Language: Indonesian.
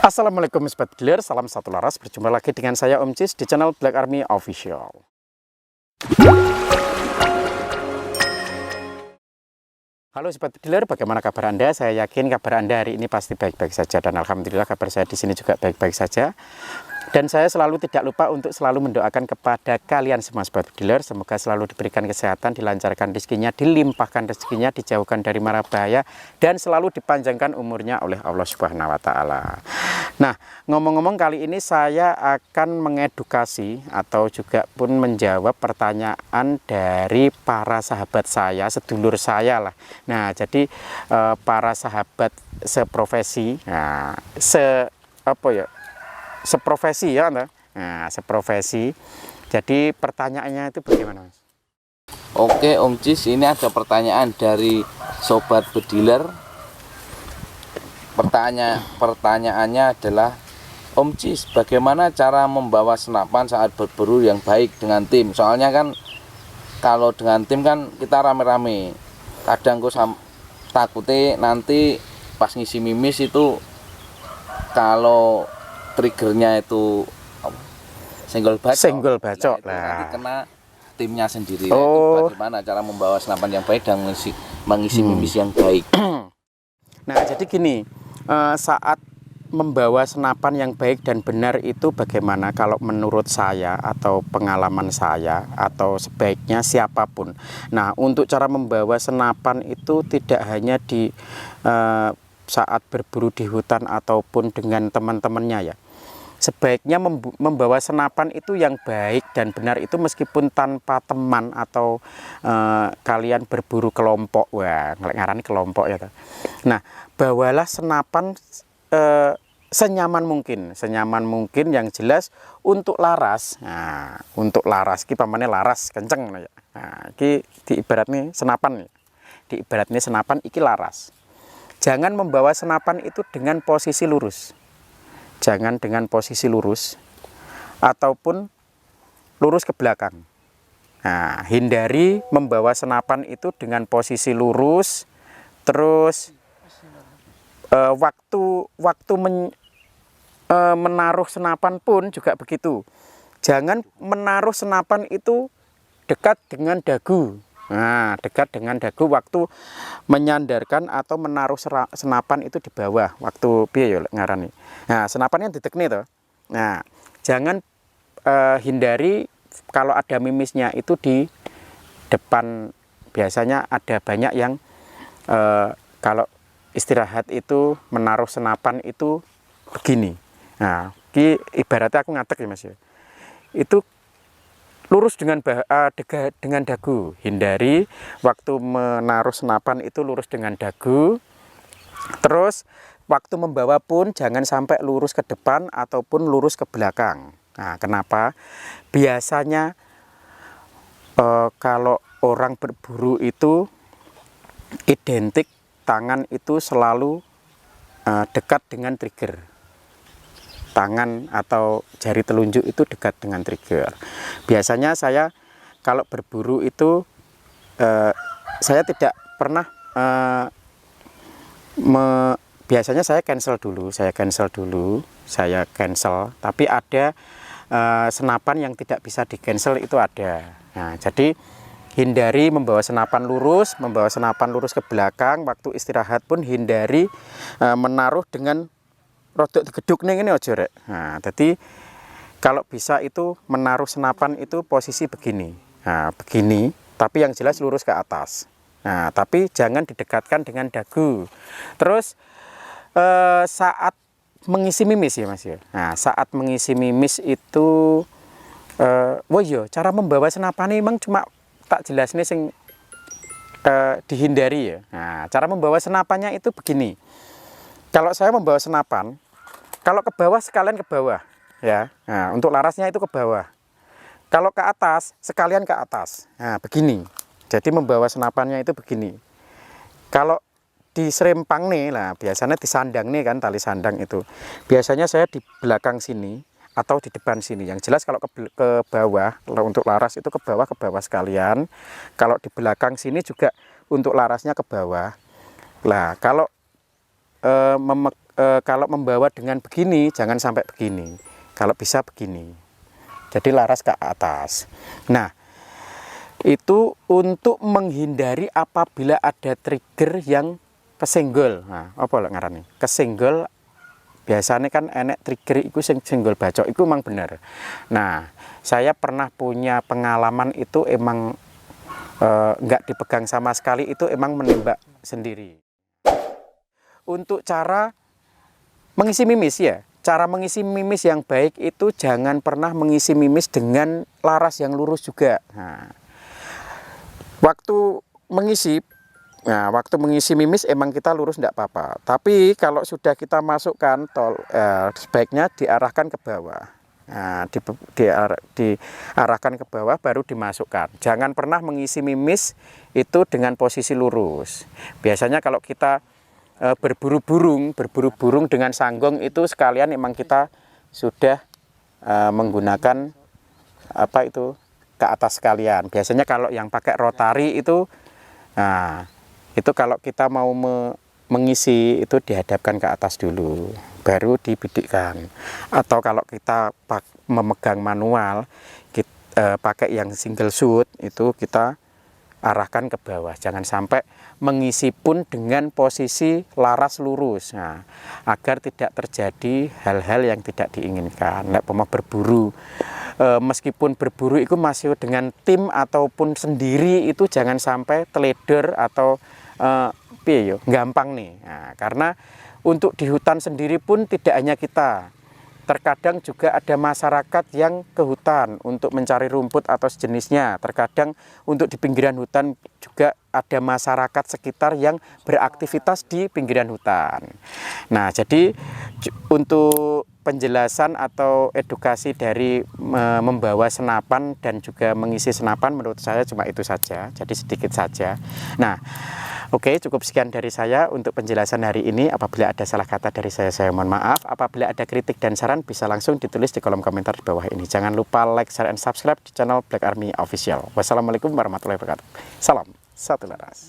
Assalamualaikum Sobat Dealer, salam satu laras. Berjumpa lagi dengan saya Om Cis di channel Black Army Official. Halo Sobat Dealer, bagaimana kabar Anda? Saya yakin kabar Anda hari ini pasti baik-baik saja, dan alhamdulillah kabar saya di sini juga baik-baik saja. Dan saya selalu tidak lupa untuk selalu mendoakan kepada kalian semua Sobat Dealer, semoga selalu diberikan kesehatan, dilancarkan rezekinya, dilimpahkan rezekinya, dijauhkan dari mara bahaya, dan selalu dipanjangkan umurnya oleh Allah Subhanahu wa Ta'ala. Nah, ngomong-ngomong, kali ini saya akan mengedukasi atau juga pun menjawab pertanyaan dari para sahabat saya, sedulur saya lah. Nah, jadi para sahabat seprofesi, seprofesi ya, nah seprofesi. Jadi pertanyaannya itu bagaimana, Mas? Oke Om Cis, ini ada pertanyaan dari Sobat Bediler. Pertanyaannya adalah, Om Cis, bagaimana cara membawa senapan saat berburu yang baik dengan tim? Soalnya kan kalau dengan tim kan kita rame-rame, kadang kok takutnya nanti pas ngisi mimis itu kalau triggernya itu senggol bacok Nah, nanti kena timnya sendiri. Oh. Itu bagaimana cara membawa senapan yang baik dan mengisi mimis yang baik? Nah, jadi gini, saat membawa senapan yang baik dan benar itu bagaimana kalau menurut saya atau pengalaman saya atau sebaiknya siapapun. Nah, untuk cara membawa senapan itu tidak hanya di saat berburu di hutan ataupun dengan teman-temannya ya. Sebaiknya membawa senapan itu yang baik dan benar itu meskipun tanpa teman atau kalian berburu kelompok. Wah, ngarani kelompok ya. Nah, bawalah senapan senyaman mungkin yang jelas untuk laras. Nah, untuk laras kita pamane laras kenceng ya. Nah, iki diibaratnya senapan ya. Diibaratnya senapan iki laras. Jangan membawa senapan itu dengan posisi lurus. Jangan dengan posisi lurus ataupun lurus ke belakang. Nah, hindari membawa senapan itu dengan posisi lurus. Terus waktu menaruh senapan pun juga begitu. Jangan menaruh senapan itu dekat dengan dagu. Nah, dekat dengan dagu waktu menyandarkan atau menaruh senapan itu di bawah waktu piye ya ngarani. Nah, senapannya ditekni toh. Nah, jangan hindari kalau ada mimisnya itu di depan. Biasanya ada banyak yang kalau istirahat itu menaruh senapan itu begini. Nah, ibaratnya aku ngatek ya Mas ya. Itu lurus dengan dagu. Hindari waktu menaruh senapan itu lurus dengan dagu. Terus waktu membawa pun jangan sampai lurus ke depan ataupun lurus ke belakang. Nah, kenapa? Biasanya kalau orang berburu itu identik tangan itu selalu dekat dengan trigger. Tangan atau jari telunjuk itu dekat dengan trigger. Biasanya saya kalau berburu itu saya tidak pernah biasanya saya cancel dulu. Tapi ada senapan yang tidak bisa di cancel itu ada. Nah, jadi hindari membawa senapan lurus ke belakang. Waktu istirahat pun hindari menaruh dengan rodok digeduk ning ini aja rek. Nah, jadi kalau bisa itu menaruh senapan itu posisi begini. Nah, begini, tapi yang jelas lurus ke atas. Nah, tapi jangan didekatkan dengan dagu. Terus saat mengisi mimis ya Mas ya. Nah, saat mengisi mimis itu cara membawa senapan ini memang cuma tak jelas nih sing dihindari ya. Nah, cara membawa senapannya itu begini. Kalau saya membawa senapan, kalau ke bawah sekalian ke bawah ya. Nah, untuk larasnya itu ke bawah. Kalau ke atas sekalian ke atas. Nah, begini. Jadi membawa senapannya itu begini. Kalau di serempang nih lah, biasanya disandang nih kan, tali sandang itu. Biasanya saya di belakang sini atau di depan sini. Yang jelas kalau ke bawah, untuk laras itu ke bawah sekalian. Kalau di belakang sini juga untuk larasnya ke bawah. Nah, kalau kalau membawa dengan begini jangan sampai begini, kalau bisa begini, jadi laras ke atas. Nah, itu untuk menghindari apabila ada trigger yang kesenggol. Nah, apa lek ngarane? Kesenggol biasanya kan enek trigger itu senggol bacok itu emang bener. Nah, saya pernah punya pengalaman itu emang nggak dipegang sama sekali, itu emang menembak sendiri. Untuk cara mengisi mimis ya, cara mengisi mimis yang baik itu jangan pernah mengisi mimis dengan laras yang lurus juga. Nah, waktu mengisi mimis emang kita lurus tidak apa-apa. Tapi kalau sudah kita masukkan sebaiknya diarahkan ke bawah. Nah, diarahkan ke bawah baru dimasukkan. Jangan pernah mengisi mimis itu dengan posisi lurus. Biasanya kalau kita berburu burung dengan sanggong itu sekalian emang kita sudah menggunakan apa itu ke atas sekalian. Biasanya kalau yang pakai rotari itu, nah itu kalau kita mau mengisi itu dihadapkan ke atas dulu, baru dibidikkan. Atau kalau kita memegang manual, kita pakai yang single shoot itu kita arahkan ke bawah, jangan sampai mengisi pun dengan posisi laras lurus. Nah, agar tidak terjadi hal-hal yang tidak diinginkan. Nek mau berburu, meskipun berburu itu masih dengan tim ataupun sendiri, itu jangan sampai teledor atau piye yo, gampang nih. Nah, karena untuk di hutan sendiri pun tidak hanya kita. Terkadang juga ada masyarakat yang ke hutan untuk mencari rumput atau sejenisnya. Terkadang untuk di pinggiran hutan juga ada masyarakat sekitar yang beraktivitas di pinggiran hutan. Nah, jadi untuk penjelasan atau edukasi dari membawa senapan dan juga mengisi senapan menurut saya cuma itu saja. Jadi sedikit saja. Nah, oke, cukup sekian dari saya untuk penjelasan hari ini. Apabila ada salah kata dari saya mohon maaf. Apabila ada kritik dan saran bisa langsung ditulis di kolom komentar di bawah ini. Jangan lupa like, share, and subscribe di channel Black Army Official. Wassalamualaikum warahmatullahi wabarakatuh. Salam satu laras.